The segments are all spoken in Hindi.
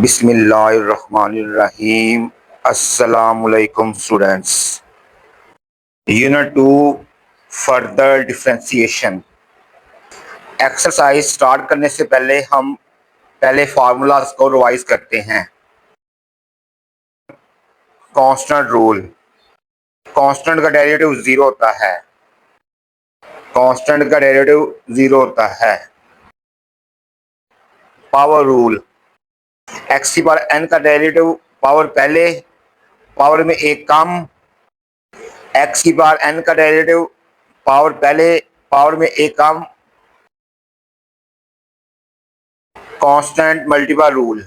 बिस्मिल्लाहिर्रहमानिर्रहीम। अस्सलामुअलैकुम students. Unit 2 further differentiation. Exercise start करने से पहले हम पहले फार्मूलाज को रिवाइज करते हैं। Constant rule. कांस्टेंट का डेरिवेटिव जीरो होता है। कांस्टेंट का डेरिवेटिव जीरो होता है। Power rule. एक्स की पावर एन का डेरिवेटिव पावर पहले, पावर में एक कम। एक्स की पावर एन का डेरिवेटिव पावर पहले, पावर में एक कम। Constant multiple rule.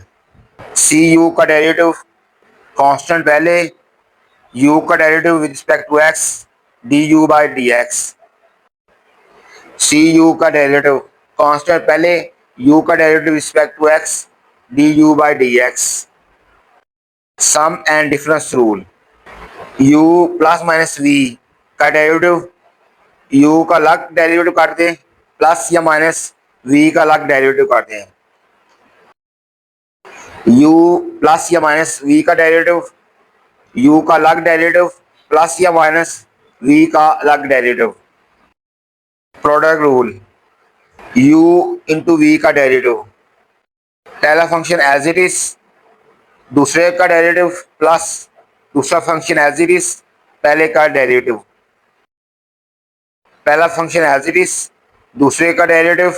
C u का डेरिवेटिव कांस्टेंट पहले, यू का derivative with respect to x d u by d x. C u का डेरिवेटिव कांस्टेंट पहले, यू का derivative respect to x d u by d x. Sum and difference rule. U plus minus v का डेरिवेटिव, यू का अलग डेरिवेटिव काट दें, प्लस या माइनस वी का अलग डेरिवेटिव काट दें। u प्लस या माइनस v का डेरिवेटिव, u का अलग डेरिवेटिव प्लस या माइनस v का अलग derivative. Product rule. u into v का डेरिवेटिव, पहला फंक्शन एज इट इज, दूसरे का डेरिवेटिव प्लस दूसरा फंक्शन एज इट इज पहले का डेरिवेटिव। पहला फंक्शन एज इट इज, दूसरे का डेरिवेटिव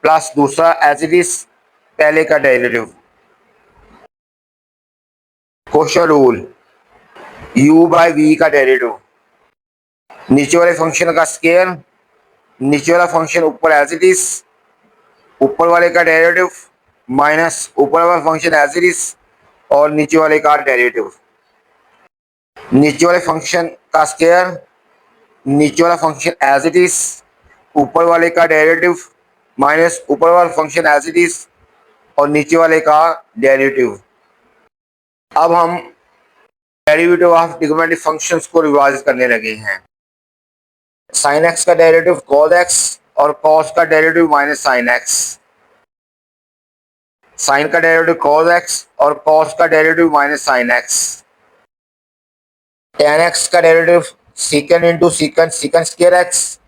प्लस दूसरा एज इट इज पहले का derivative. Question rule. u by v का डेरिवेटिव, नीचे वाले फंक्शन का स्केयर, नीचे वाला फंक्शन ऊपर एज इट इज, ऊपर वाले का डेरिवेटिव माइनस ऊपर वाला फंक्शन एज इट इज और नीचे वाले का डेरिवेटिव। नीचे वाले फंक्शन का स्केयर, नीचे वाला फंक्शन एज इट इज, ऊपर वाले का डेरिवेटिव माइनस ऊपर वाला फंक्शन एज इट इज और नीचे वाले का डेरिवेटिव। अब हम डेरिवेटिव ऑफ ट्रिग्नोमेट्रिक फंक्शंस को रिवाइज करने लगे हैं। साइन एक्स का डेरिवेटिव कॉस एक्स और कॉस का derivative minus sine x. Sine का डेरिवेटिव कॉस एक्स और कॉस का derivative minus sine x. Tan x का derivative secant into secant secant square x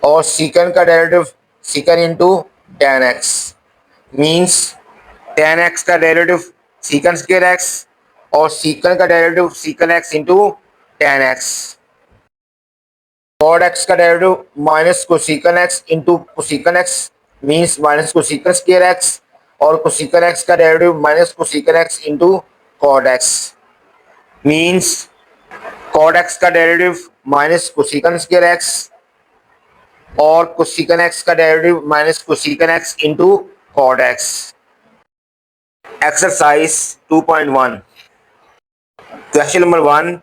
और सीकन का derivative secant into tan x. Means tan x का डेरिवेटिव सीकन स्क्वायर एक्स और सीकन का derivative secant x into tan x. Cot x का derivative minus cosecant x into cosecant x means minus cosecant square x और कोसिकन एक्स का derivative minus cosecant x into cot x means cot x का derivative minus cosecant square x और कोसिकन एक्स का derivative minus cosecant x into cot x. Exercise 2.1 quotient number 1,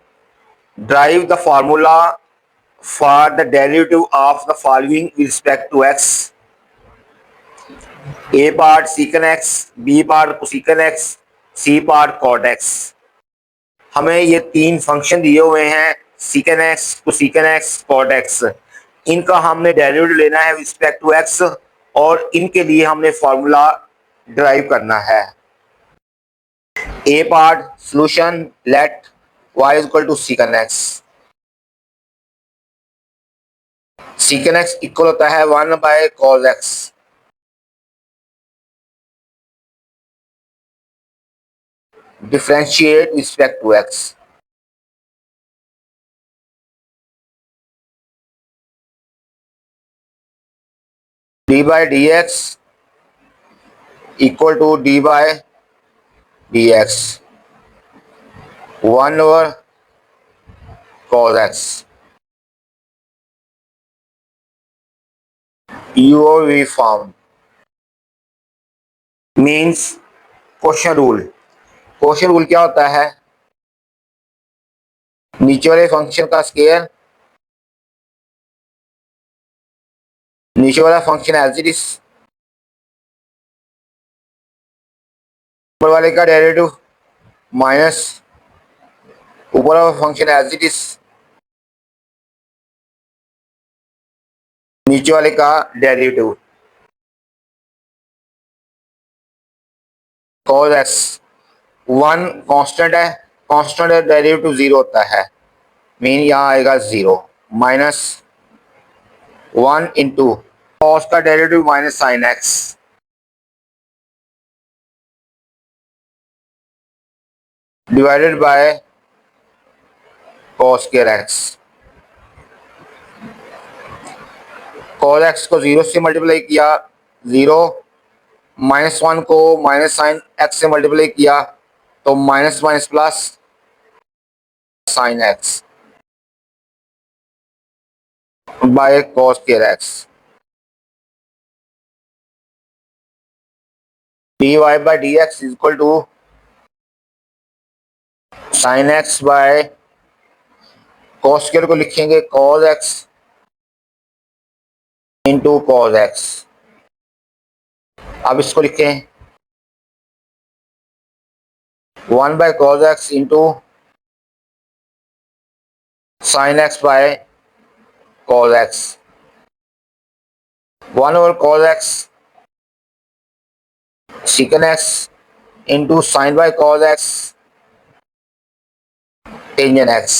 derive the formula for the derivative of the following with respect to x. A part secant x, B part cosecant x, C part cot x। हमें ये तीन फंक्शन दिए हुए हैं secant x, cosecant x, cot x। इनका हमने डेरिवेटिव लेना है with respect to x और इनके लिए हमने फॉर्मूला ड्राइव करना है। A part solution, let y is equal to secant x। Secant x equal होता है 1 by cos x. Differentiate respect to x. D by d x equal to d by d x 1 over cos x. U और v form means quotient rule. Quotient rule क्या होता है? नीचे वाले फंक्शन का स्केयर, नीचे वाला फंक्शन एज इट इज, ऊपर वाले का डेरिवेटिव माइनस ऊपर वाला फंक्शन एज इट इज, नीचे वाले का डेरिवेटिव। cos x 1 कांस्टेंट है, कांस्टेंट है डेरिवेटिव 0 होता है, मीन यहाँ आएगा 0 माइनस 1 इंटू कॉस का derivative minus sine x divided by cos square x. Cos x को 0 से मल्टीप्लाई किया 0, माइनस 1 को माइनस साइन एक्स से मल्टीप्लाई किया तो minus minus plus sine x by cos square x. dy by dx is equal to sin x bye cos square को लिखेंगे cos x into cos x. अब इसको लिखें 1 by cos x into sine x by cos x. 1 over cos x secant x into sine by cos x tangent x.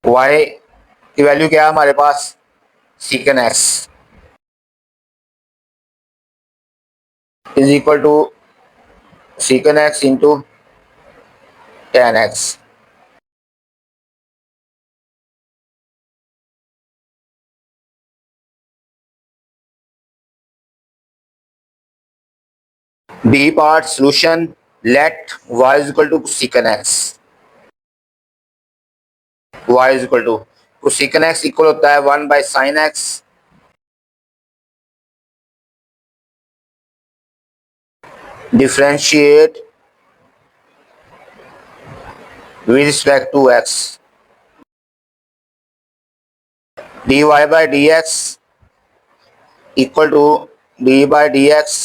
y की वैल्यू क्या है हमारे पास secant x is equal to secant x into tan x. b part solution let y is equal to secant x। y is equal to secant x equal होता है 1 by sine x differentiate with respect to x dy by dx equal to d by dx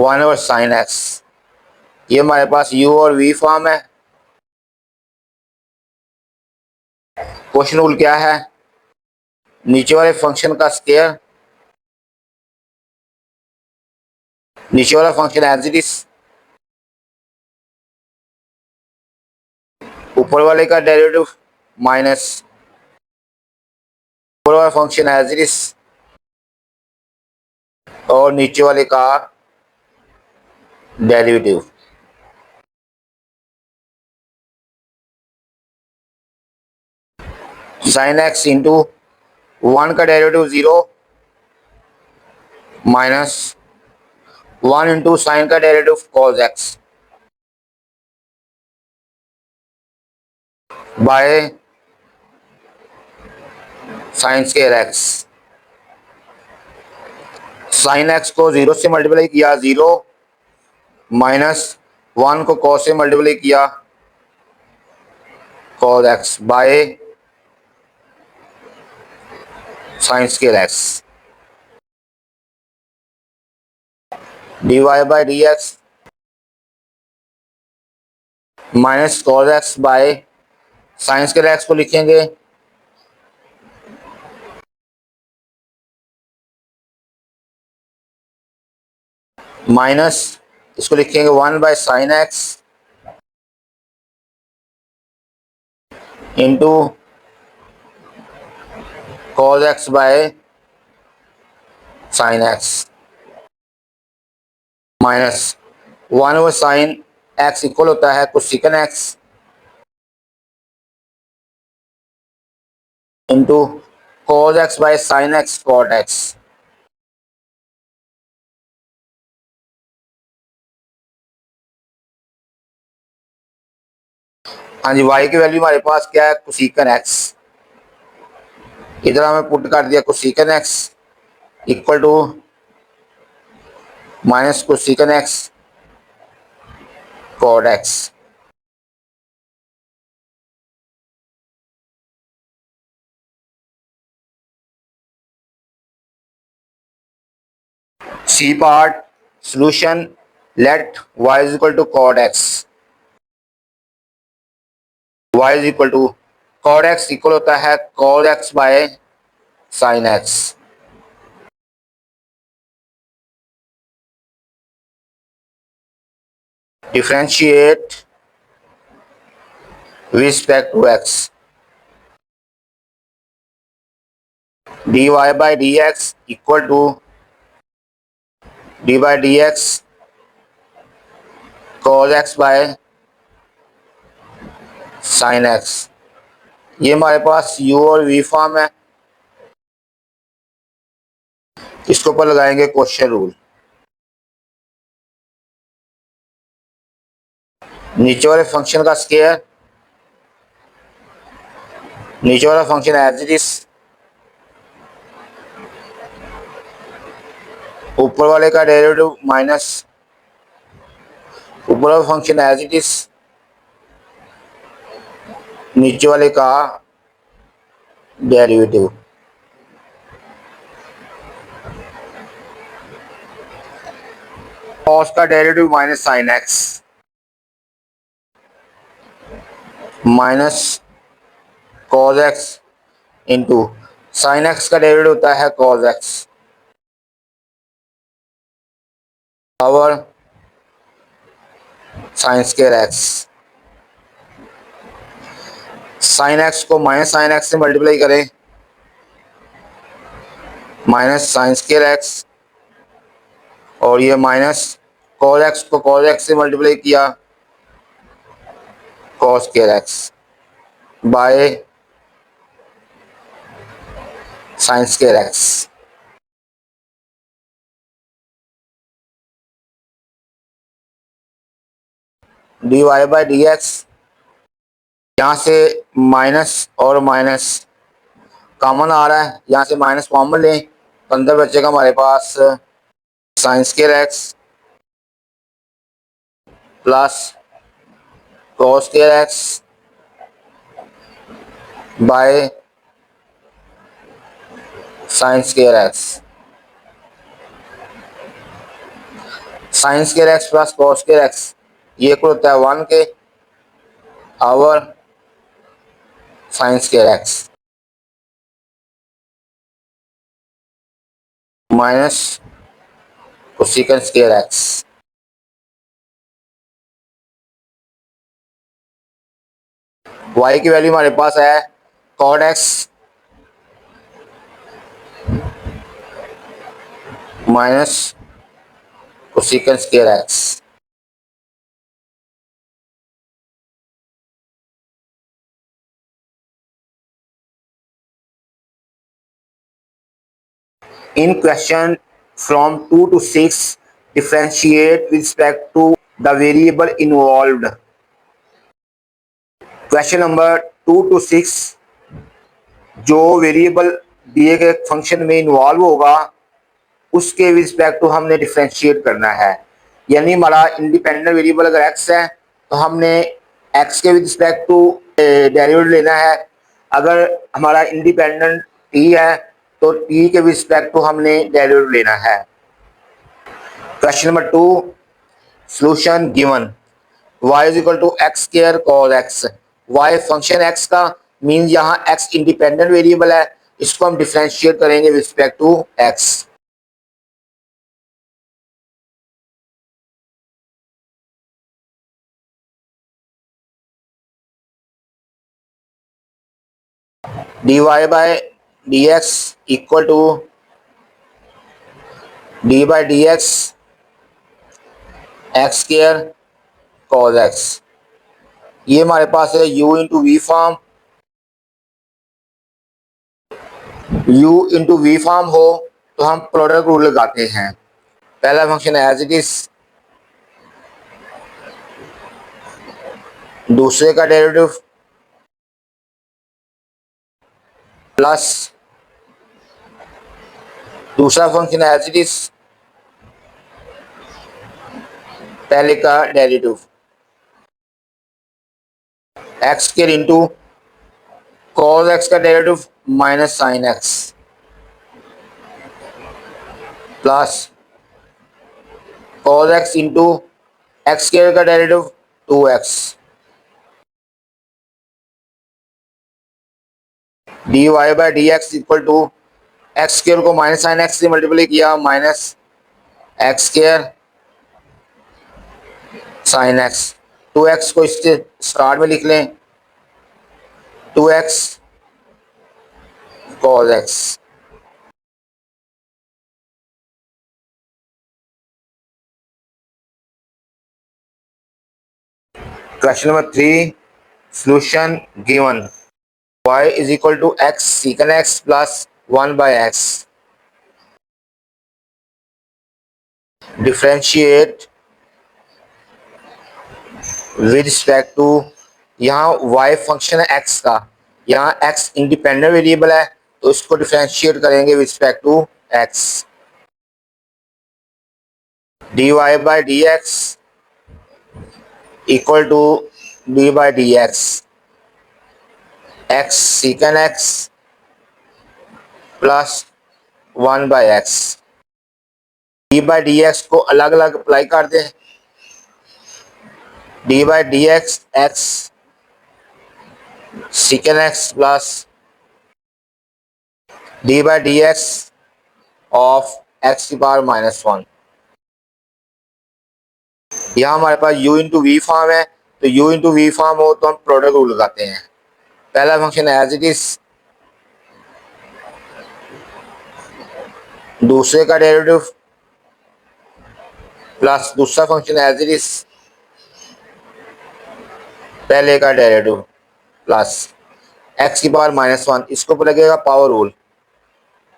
1 over sine x। ये हमारे पास u और v फॉर्म है। क्वेश्चन रूल क्या है, नीचे वाले फंक्शन का स्क्वायर, नीचे वाला फंक्शन एज इट इज, ऊपर वाले का डेरिवेटिव माइनस ऊपर वाला फंक्शन एज इट इज और नीचे वाले का डेरिवेटिव। साइन एक्स इंटू 1 का डेरिवेटिव 0 माइनस 1 इंटू साइन का derivative cos x by sine square x. Sine x को 0 से मल्टीप्लाई किया 0 माइनस 1 को कॉस से मल्टीप्लाई किया cos x by sine square x. dy by dx minus cos x by sine square x को लिखेंगे माइनस इसको लिखेंगे 1 by sine x into cos x by sine x minus 1 over sine x equal होता है cosecant x into cos x by sine x cot x. हाँ जी, y की वैल्यू हमारे पास क्या है कोसेकंड एक्स, इधर हमें पुट कर दिया cosecant x equal to minus cosecant x cot x. C part solution let y is equal to cot x, y is equal to cot x equal होता है cos x by sine x. Differentiate with respect to x, dy by dx equal to d by dx cos x by sin x। ये हमारे पास u और v फॉर्म है, इसके ऊपर लगाएंगे क्वेश्चन रूल। नीचे वाले फंक्शन का स्क्वायर, नीचे वाला फंक्शन एज इट इज, ऊपर वाले का डेरिवेटिव माइनस ऊपर वाला फंक्शन एज इट इज, नीचे वाले का डेरिवेटिव। कॉस का derivative minus sine x minus cos x into sine x का डेरिवेटिव होता है cos x power sine square x. Sine x को माइनस साइन एक्स से मल्टीप्लाई करें, माइनस साइन स्क्वायर एक्स, और ये माइनस कॉस एक्स को कॉस एक्स से मल्टीप्लाई किया cos square x by sine square x. D y by d x, यहाँ से माइनस और माइनस कॉमन आ रहा है, यहाँ से माइनस कॉमन लें तो अंदर बचेगा हमारे पास sine square x plus cos square x by sine square x. Sine square x plus cos square x ये इक्वल होता है 1 के over sine square x minus cosecant square x. y की वैल्यू हमारे पास है cot x minus cosecant square x. In question from 2 to 6 differentiate with respect to the variable involved। Question number 2 to 6 जो वेरिएबल दिए गए फंक्शन में इन्वॉल्व होगा उसके रिस्पेक्ट टू हमने डिफ्रेंशिएट करना है। यानी हमारा इंडिपेंडेंट वेरिएबल अगर x है तो हमने x के रिस्पेक्ट टू डेरिवेटिव लेना है। अगर हमारा इंडिपेंडेंट t है तो t के रिस्पेक्ट टू हमने डेरिवेटिव लेना है। Question number 2 solution given y is equal to x square cos x. y function x का मीन यहाँ x इंडिपेंडेंट वेरिएबल है, इसको हम डिफरेंशिएट करेंगे respect to x। dy by dx equal to d by d x x square cos x. ये हमारे पास है u into v form. u into v form हो तो हम प्रोडक्ट रूल लगाते हैं। पहला फंक्शन एज इट इज, दूसरे का डेरिवेटिव प्लस दूसरा फंक्शन एज इट इज, पहले का derivative x square into cos x का derivative minus sine x plus cos x into x square का derivative 2x। D y by d x equal to x square को माइनस साइन एक्स से मल्टीप्लाई किया, minus x square sine x. 2x को इसके स्टार्ट में लिख लें, 2x cos x. Question number 3, solution given y is equal to x secant x plus 1 by x, differentiate with respect to, यहाँ y फंक्शन है x का, यहाँ x इंडिपेंडेंट वेरिएबल है तो इसको डिफरेंशिएट करेंगे with respect to x। dy by d x equal to d by d x, x secant x plus 1 by x. D by d x को अलग अलग अप्लाई कर दें, d by d x x secant x plus d by d x of x की पावर माइनस 1। यहाँ हमारे पास u इंटू वी फॉर्म है, तो u इंटू वी फॉर्म हो तो हम प्रोडक्ट रूल लगाते हैं। पहला फंक्शन एज इट इज, दूसरे का डेरिवेटिव प्लस दूसरा फंक्शन एज इट इज, पहले का डेरिवेटिव प्लस एक्स की पावर माइनस 1, इसको पर लगेगा पावर रूल।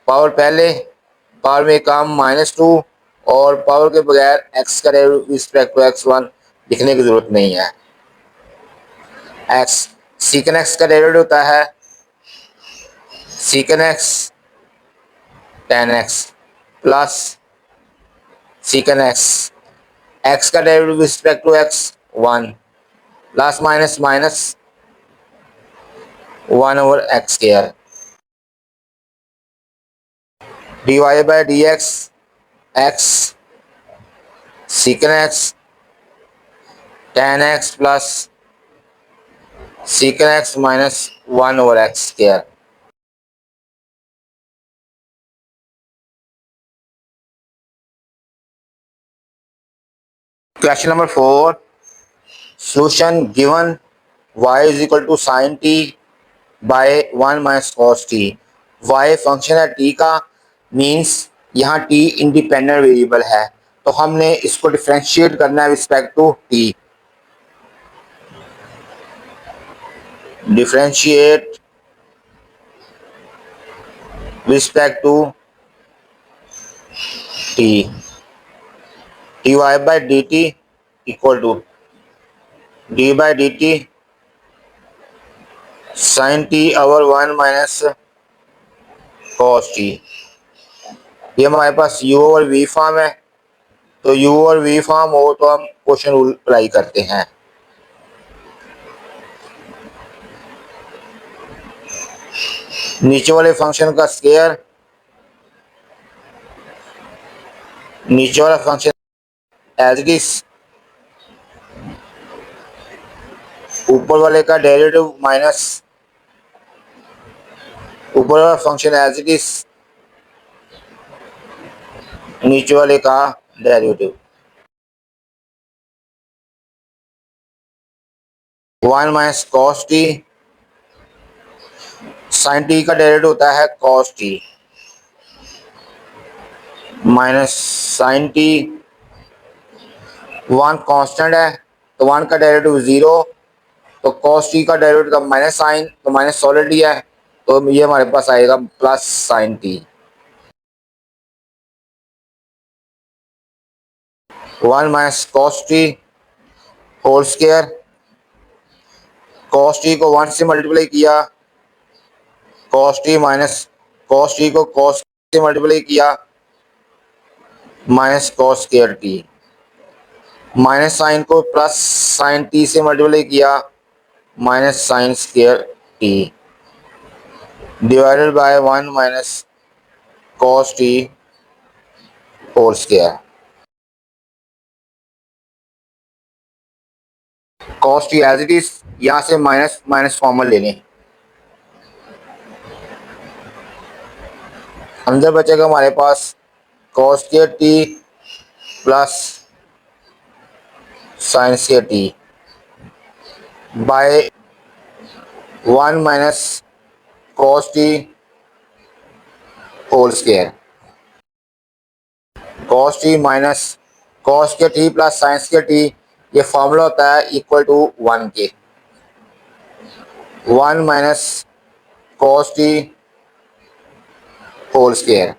पावर पहले, पावर में काम -2 और पावर के बगैर एक्स का डेरिवेटिव रिस्पेक्ट टू x1 लिखने की जरूरत नहीं है। एक्स सीकन एक्स का डेरिवेटिव होता है secant x tan x plus secant x, x का derivative respect to x1 plus minus minus 1 over x square, d y by d x x secant x tan x plus secant x minus 1 over x square. Question number 4, solution given y is equal to sin t by 1 minus cos t। y function है t का, मीन्स यहाँ t इंडिपेंडेंट वेरिएबल है तो हमने इसको डिफरेंशिएट करना है respect to t। Differentiate respect to t, dy by d t equal to d by d t sine t over 1 minus cos t. ये हमारे पास u और v फॉर्म है, तो u और v फॉर्म हो तो हम क्वेश्चन रूल अप्लाई करते हैं। नीचे वाले फंक्शन का स्क्वायर, नीचे वाला फंक्शन एज इट इज, ऊपर वाले का डेरिवेटिव माइनस ऊपर वाला फंक्शन एज इट इज, नीचे वाले का derivative. 1 minus cos t, sine t का डेरिवेटिव होता है cos t minus sine t, 1 constant है तो 1 का डेरिवेटिव 0, तो कॉस टी का डेरिवेटिव का माइनस साइन तो माइनस ऑलरेडी है तो ये हमारे पास आएगा plus sine t. 1 minus cos t whole square, cos t को 1 से मल्टीप्लाई किया, cos t minus cos t को कॉस से मल्टीप्लाई किया minus cos square t, minus sine को प्लस साइन टी से मल्टीप्लाई किया minus sine square t, divided by 1 minus cos t whole square. Cos t as it is, यहाँ से माइनस माइनस कॉमन ले लें, अंदर बचेगा हमारे पास cos square t plus sine square t by 1 minus cos t whole square. cos t minus cos के टी प्लस साइन के टी, ये फॉर्मूला होता है इक्वल टू 1 के। 1 minus cos t whole square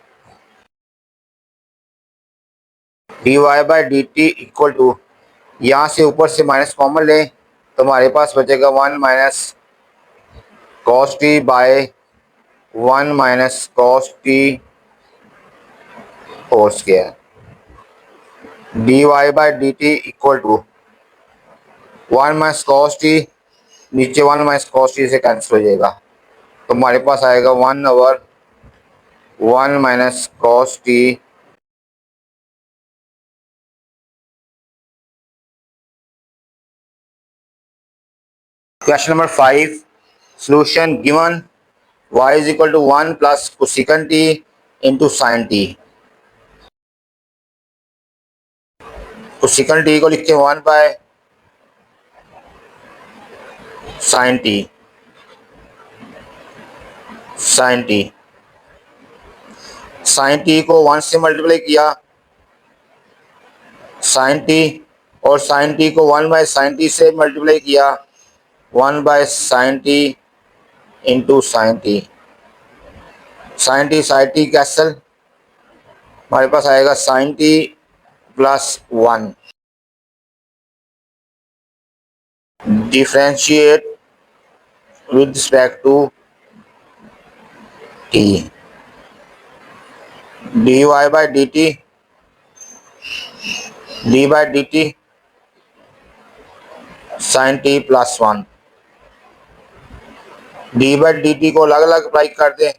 d y by d t equal to, यहाँ से ऊपर से माइनस कॉमन लें तो हमारे पास बचेगा 1 minus cos t by 1 minus cos t whole square d y by d t equal to 1 minus cos t, नीचे 1 माइनस cos टी से कैंसिल हो जाएगा तो हमारे पास आएगा 1 over 1 minus cos t. Question number 5, solution given y is equal to 1 plus cosecant t into sin t। cosecant t को लिखते हैं 1 by sin t। sin t sin t को 1 से मल्टीप्लाई किया sin t, और sin t को 1 बाय sin t से मल्टीप्लाई किया 1 by sin t into sin t। sin t sin t cancel, हमारे पास आएगा sin t plus 1। Differentiate with respect to t, d y by d t, d by d t sine t plus 1। D by d t को अलग अलग अप्लाई कर दें,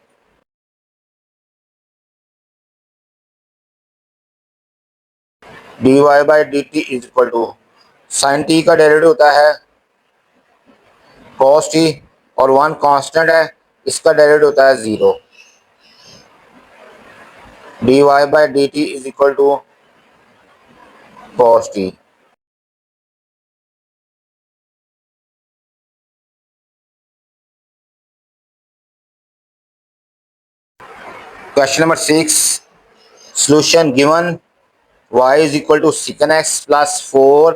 d y by d t is equal to sine t का डेरिवेटिव होता है cos टी, और 1 कांस्टेंट है, इसका डेरिवेटिव होता है 0। D y by d t is equal to cos t. Question number 6, solution given y is equal to secant x plus 4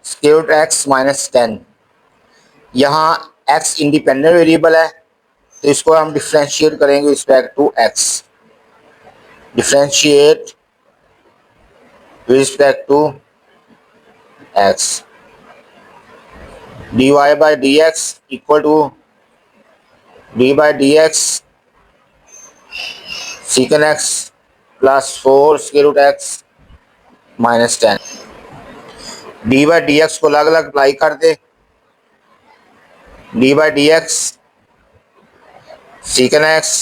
square root x minus 10। यहाँ x इंडिपेंडेंट वेरिएबल है तो इसको हम डिफ्रेंशिएट करेंगे respect to x। Differentiate with respect to x, d y by d x equal to d by d x secant x plus 4 square root x minus 10। D by d x को अलग अलग अप्लाई कर दे, d by d x secant x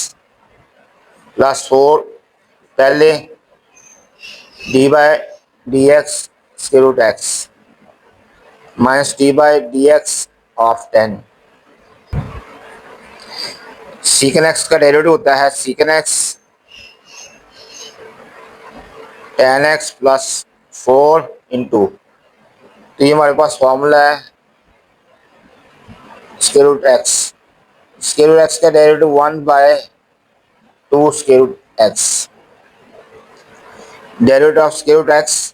plus 4 पहले, d by d x square root x minus d by d x of 10। secant x का डेरिवेटिव होता है secant x tan x plus 4 into, तो ये हमारे पास फॉर्मूला है square root x। Square root x का derivative 1 by 2 square root x। Derivative of square root x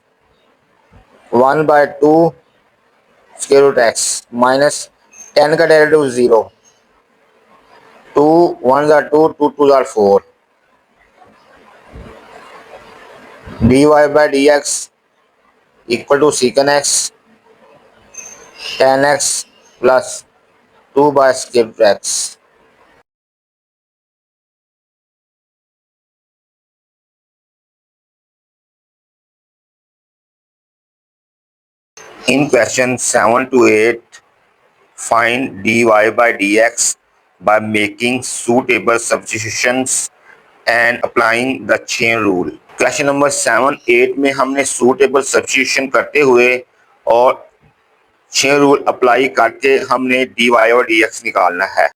1 by 2 square root x minus 10 का derivative 0। 2 1 are 2, 2 2 are 4। D y by d x equal to secant x tan x plus 2 by square root x। In question 7 to 8, find dy by dx by making suitable substitutions and applying the chain rule। Question number 7 8 में हमने सूटेबल सब्स्टिट्यूशन करते हुए और चेन रूल अप्लाई करके हमने dy और dx निकालना है।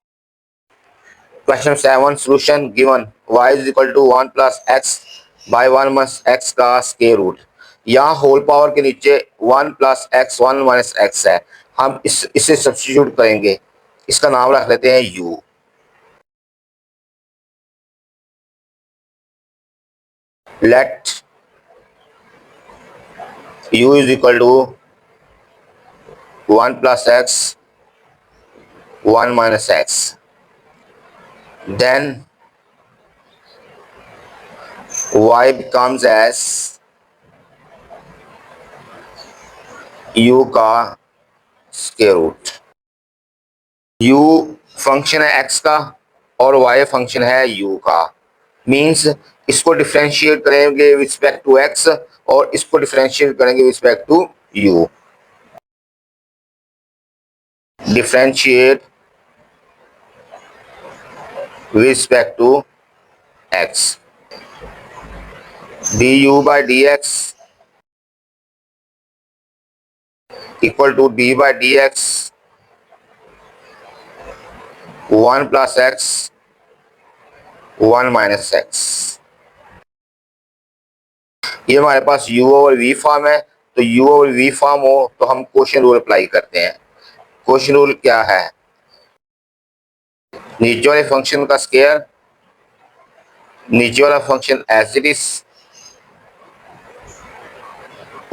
Question 7 solution given y is equal to 1 plus x by 1 minus x का स्क्वायर रूट। यहाँ होल पावर के नीचे 1 प्लस एक्स 1 माइनस एक्स है, हम इसे सब्स्टिट्यूट करेंगे, इसका नाम रख लेते हैं u। Let u is equal to 1 plus x 1 minus x, then y becomes as u का स्क्वायर रूट। u फंक्शन है x का और y फंक्शन है u का, मीन्स इसको डिफरेंशिएट करेंगे रिस्पेक्ट टू x और इसको डिफरेंशिएट करेंगे respect to u। Differentiate respect to x, du by dx equal to d by dx 1 plus x 1 minus x. ये हमारे पास u ओवर v फॉर्म है, तो u ओवर v फॉर्म हो तो हम क्वोशिएंट रूल अप्लाई करते हैं। क्वोशिएंट रूल क्या है? नीचे वाले फंक्शन का स्क्वायर, नीचे वाला फंक्शन एज इट इज,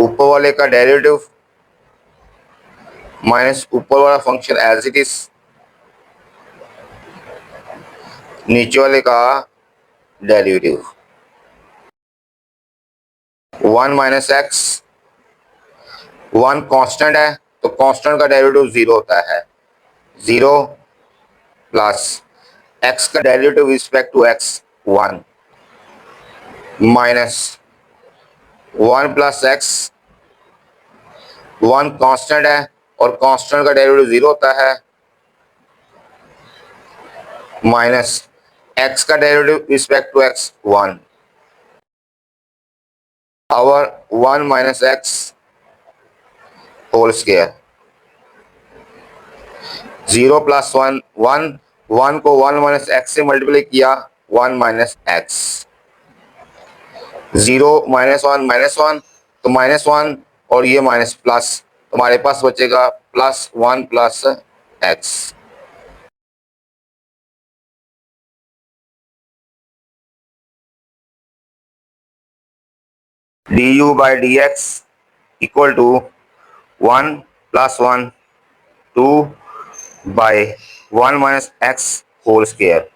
ऊपर वाले का डेरिवेटिव माइनस ऊपर वाला फंक्शन एज इट इज, नीचे वाले का डेरिवेटिव। 1 माइनस एक्स, 1 कांस्टेंट है तो कांस्टेंट का डेरिवेटिव 0 होता है, 0 प्लस एक्स का derivative respect to x 1 minus 1 plus x, 1 constant है और कांस्टेंट का डेरिवेटिव 0 होता है, माइनस एक्स का डेरिवेटिव रिस्पेक्ट टू एक्स 1 और 1 minus x whole square. 0 plus 1 1, 1 को 1 माइनस एक्स से मल्टीप्लाई किया 1 माइनस एक्स, 0 माइनस 1 तो माइनस 1 और ये माइनस प्लस, तो हमारे पास बचेगा plus 1 plus x. du by dx equal to 1 plus 1 2 by 1 minus x whole square.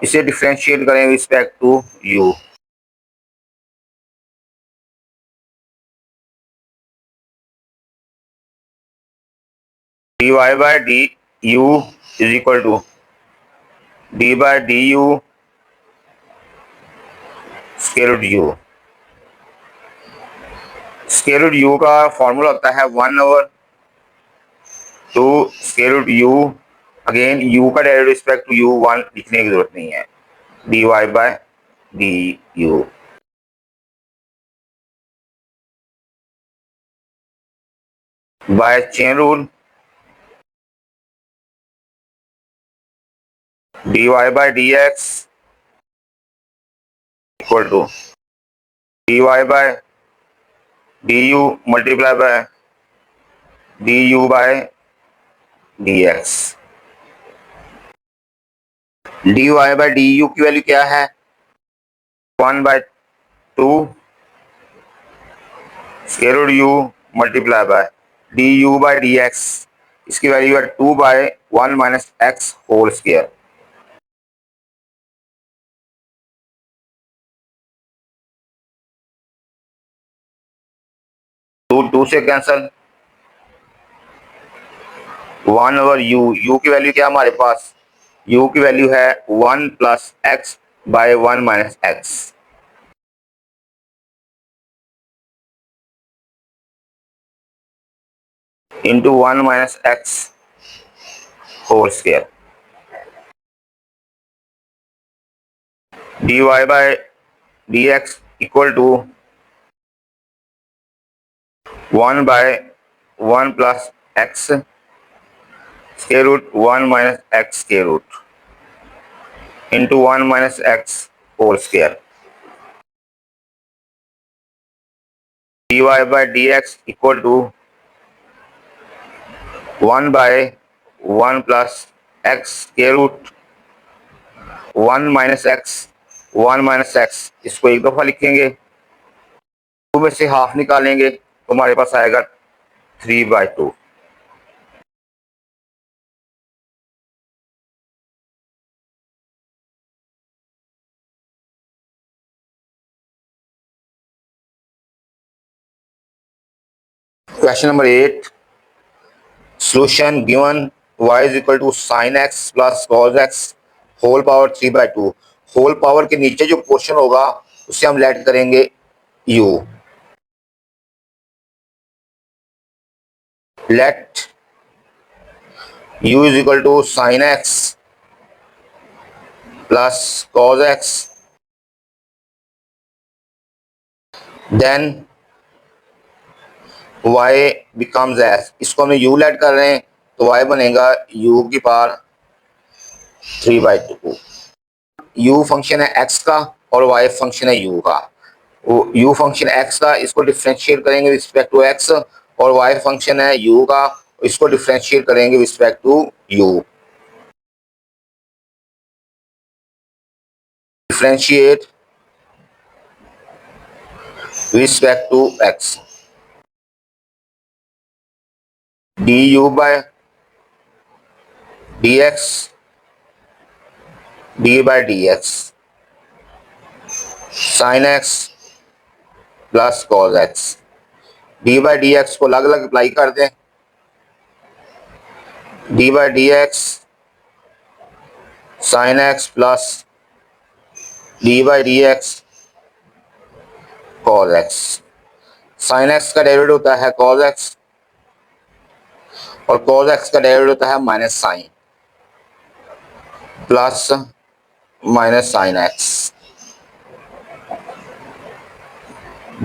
इसे डिफरेंशिएट करें respect to u। dy by du is equal to d by du square root u। Square root u का फॉर्मूला होता है 1 over 2 square root u, again u का डेरिवेटिव रिस्पेक्ट टू u 1 लिखने की जरूरत नहीं है, dy by du। By chain rule dy by dx equal to dy by du multiply by du by dx। dy by du की वैल्यू क्या है? 1 by 2 square root u multiply by du by dx, इसकी वैल्यू है 2 by 1 minus x whole square. Two से कैंसल, 1 ओवर u की वैल्यू क्या हमारे पास? u की वैल्यू है 1 plus x by 1 minus x. Into 1 minus x whole square. dy by dx equal to 1 by 1 plus x square root 1 minus x square root into 1 minus x whole square dy by dx equal to 1 by 1 plus x square root 1 minus x इसको एक दफा लिखेंगे, 2 में से हाफ निकालेंगे तो हमारे पास आएगा 3/2। Question number 8, solution given y is equal to sin x plus cos x whole power 3/2। Whole power के नीचे जो पोर्शन होगा उसे हम लेट करेंगे u। Let u is equal to sin x plus cos x, then y becomes s। इसको हम u लेट कर रहे हैं तो y बनेगा u की पावर 3/2। u फंक्शन है x का और y फंक्शन है u का। u फंक्शन x का, इसको डिफरेंशिएट करेंगे रिस्पेक्ट टू x, और y फंक्शन है u का, इसको डिफरेंशिएट करेंगे respect to u। Differentiate respect to x du by dx d by dx sin x plus cos x। d by dx को अलग अलग अप्लाई कर दें, d by dx sin x plus d by dx cos x। sin x का डेरिवेटिव होता है cos x और cos x का डेरिवेटिव होता है minus sine plus minus sine x।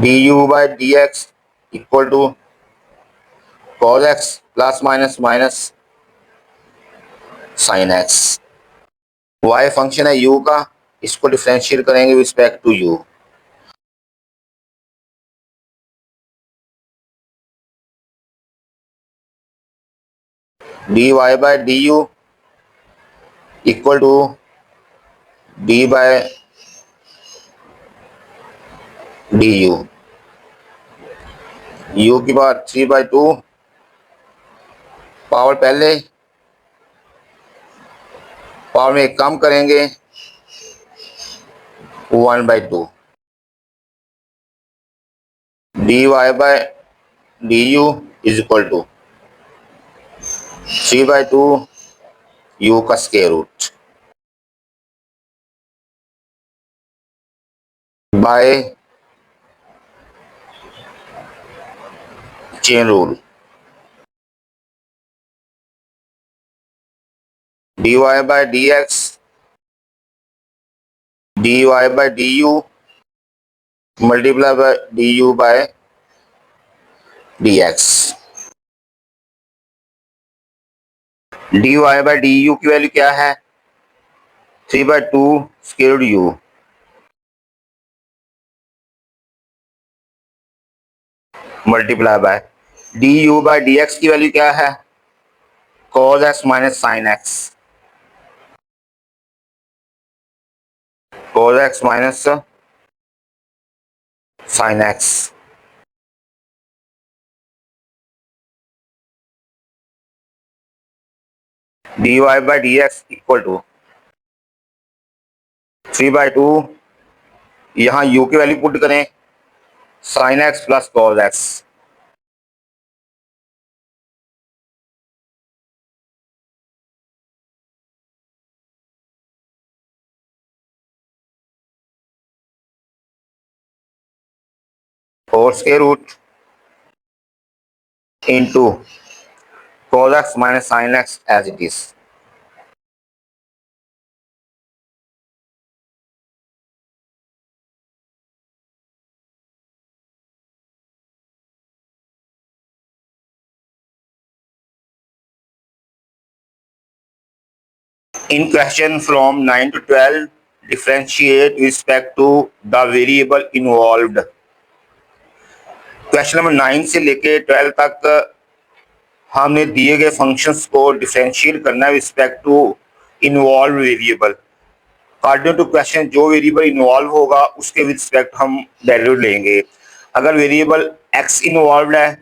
du by dx equal to cos x plus minus minus sine x। y function है u का, इसको डिफरेंशिएट करेंगे respect to u। dy by du equal to d by du, u की पावर 3/2, पावर पहले पावर में एक कम करेंगे 1/2। dy by du is equal to 3/2 u का square root by chain rule. dy by dx dy by du multiply by du by dx। dy by du की वैल्यू क्या है? 3/2 square root u multiply by du by dx की वैल्यू क्या है? cos x minus sine x, cos x minus sine x। dy by dx equal to 3/2, यहाँ u की वैल्यू पुट करें sine x plus cos x, और square root into cos x minus sine x as it is. In question from 9 to 12, differentiate with respect to the variable involved. Question number 9 से लेके 12 तक हमने दिए गए फंक्शंस को डिफरेंशिएट करना है respect to involve variable. According to question जो वेरिएबल इन्वॉल्व होगा उसके विद रिस्पेक्ट हम डेरिवेटिव लेंगे। अगर वेरिएबल x इन्वॉल्व है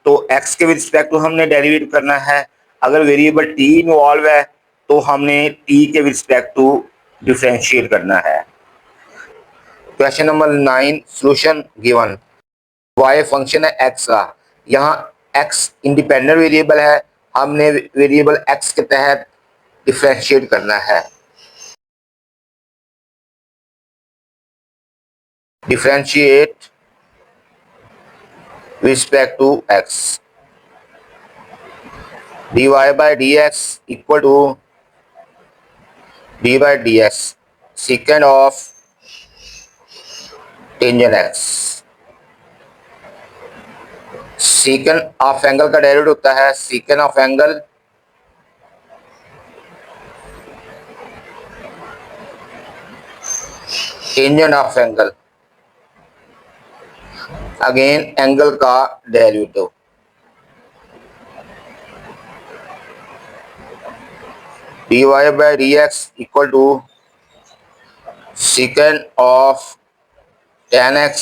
तो x के विद रिस्पेक्ट टू हमने डेरिवेट करना है। अगर वेरिएबल t इन्वॉल्व है तो हमने t के विद रिस्पेक्ट टू डिफरेंशिएट करना है। Question number 9 solution given. y function है x का, यहाँ x इंडिपेंडेंट वेरिएबल है, हमने वेरिएबल x के तहत डिफरेंशिएट करना है। Differentiate respect to x, dy by dx equal to dy by dx secant of tangent x। Secant of angle का डेरिवेटिव होता है secant of angle tangent of angle, again angle का derivative. dy by dx equal to secant of tan x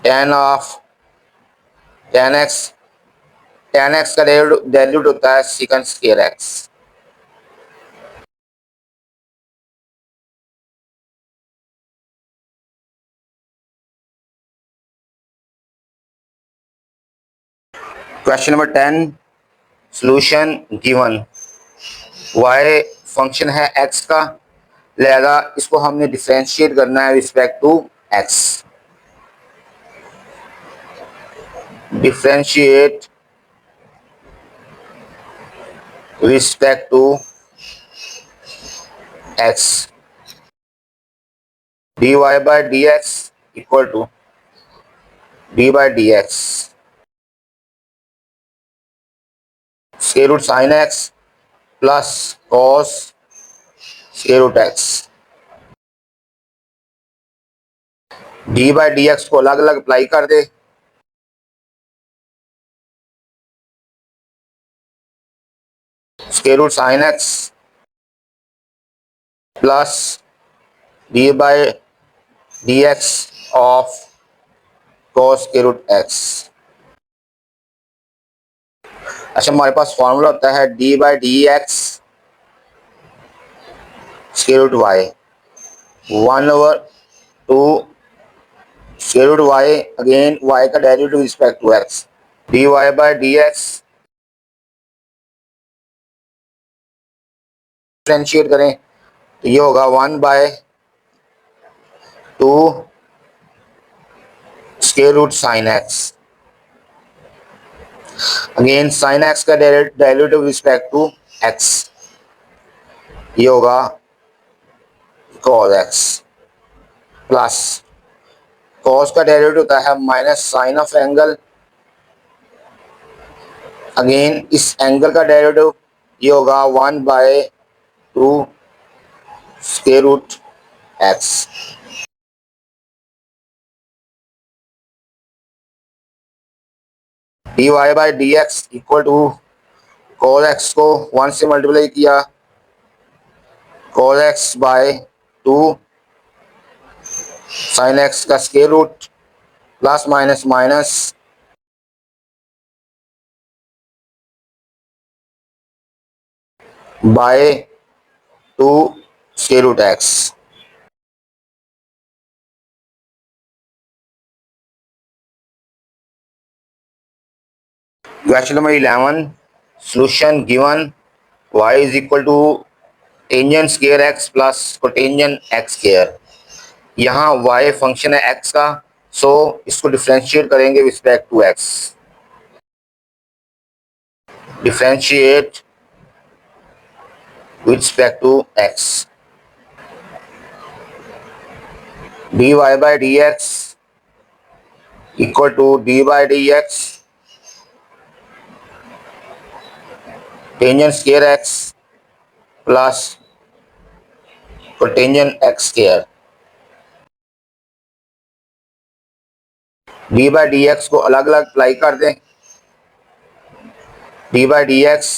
tan of tan x का डेरिवेटिव होता है secant square x। Question number 10 solution given. y function है x का, लिहाजा इसको हमने डिफरेंशिएट करना है respect to x। Differentiate respect to x, dy by dx equal to d by dx square root sign x plus cos square root x। d by dx को अलग अलग अप्लाई कर दे, square root sign x plus d by dx of cos square root x। अच्छा, हमारे पास फॉर्मूला होता है d by dx square root y 1/2 square root y, again y का derivative respect to x। dy by dx differentiate करें तो ये होगा 1/2 square root sign x, again sine x का डेरिवेटिव रिस्पेक्ट टू x, ये होगा cos x प्लस cos का डेरिवेटिव होता है minus sine of angle, again इस एंगल का डेरिवेटिव ये होगा 1/2 square root x। dy by dx equal to cos x को 1 से मल्टीप्लाई किया, cos x बाय 2 साइन x का square root plus minus minus by 2 square root x। Question number 11 solution given. y is equal to tangent square x plus cotangent x square. यहाँ y फंक्शन है x का, सो इसको डिफरेंशिएट करेंगे respect to x। Differentiate with respect to x, dy by dx equal to d by dx tangent square x plus cotangent x square. D by d x को अलग अलग अप्लाई कर दें। D by d x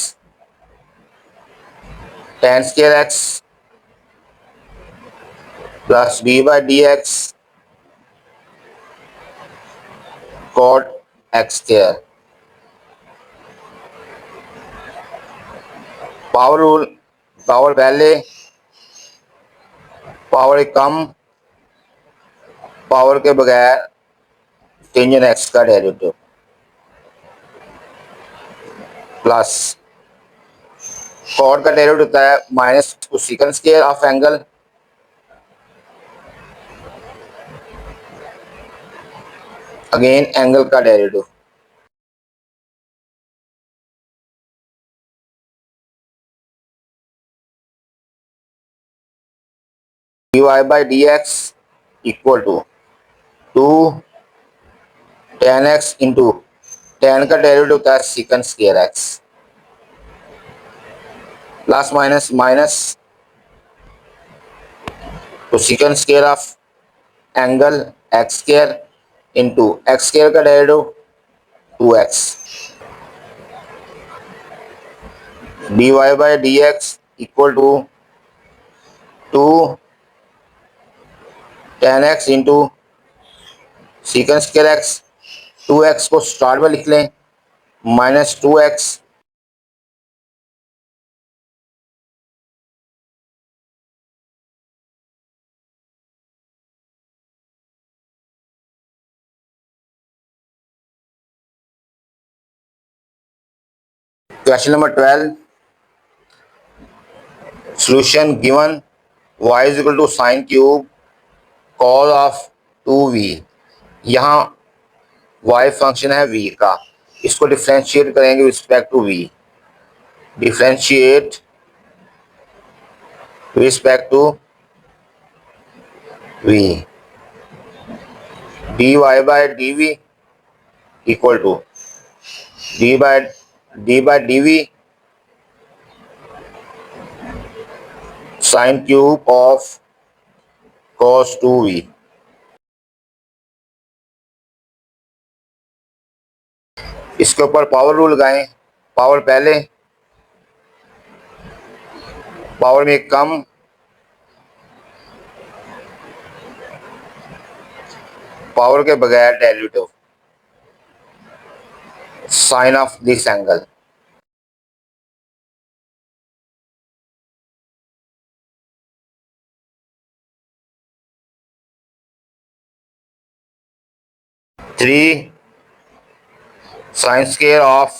tan square x plus d by d x cot x square. Power rule, power पहले, पावर कम, पावर के बगैर टेंजेंट एक्स का डेरिवेटिव प्लस कॉट का डेरिवेटिव होता है minus cosecant square of angle again angle का derivative. D y by d x equal to two tan x into tan का डेरिवेटिव होता है second square x plus minus minus तो second square of angle x square into x square का derivative two x. D y by d x equal to two tan x into second square x, two x को स्टार्ट में लिख लें minus two x question number 12 solution given y is equal to sine cube cos of 2v। यहाँ y फंक्शन है v का, इसको डिफ्रेंशिएट करेंगे respect to v। Differentiate respect to v dy by dv equal to d by dv sine cube of cos 2v। इसके ऊपर पावर रूल लगाएं। पावर पहले, पावर में कम, पावर के बगैर derivative sine of this angle. Three sine square of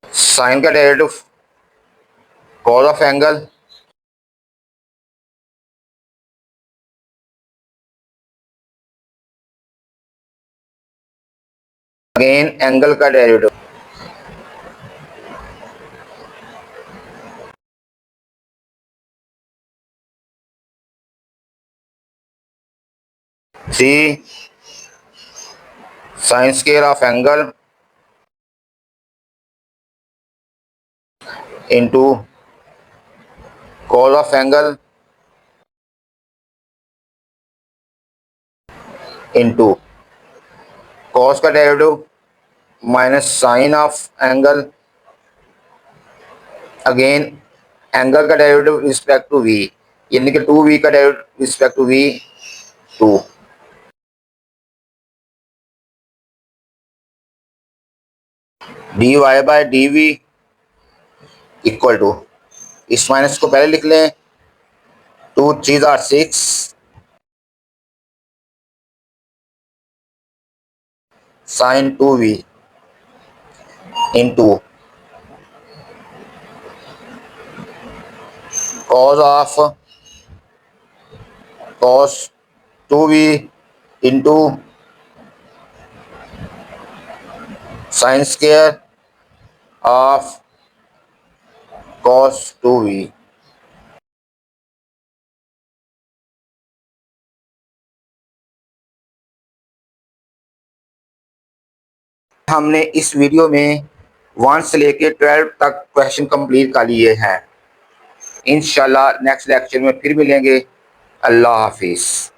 sine का derivative cos of angle again angle का derivative. Three sine square of angle into cos of angle into cos का derivative minus sine of angle again angle का डेरिवेटिव रिस्पेक्ट टू v, यानी कि 2v का derivative respect to v 2। D y by d v equal to, इस माइनस को पहले लिख लें, टू थ्री जार six sine 2v into cos of cos 2v into sine square of cos 2v। हमने इस वीडियो में वन से लेके 12 तक क्वेश्चन कंप्लीट कर लिए हैं। इंशाल्लाह नेक्स्ट लेक्चर में फिर मिलेंगे। अल्लाह हाफिज़।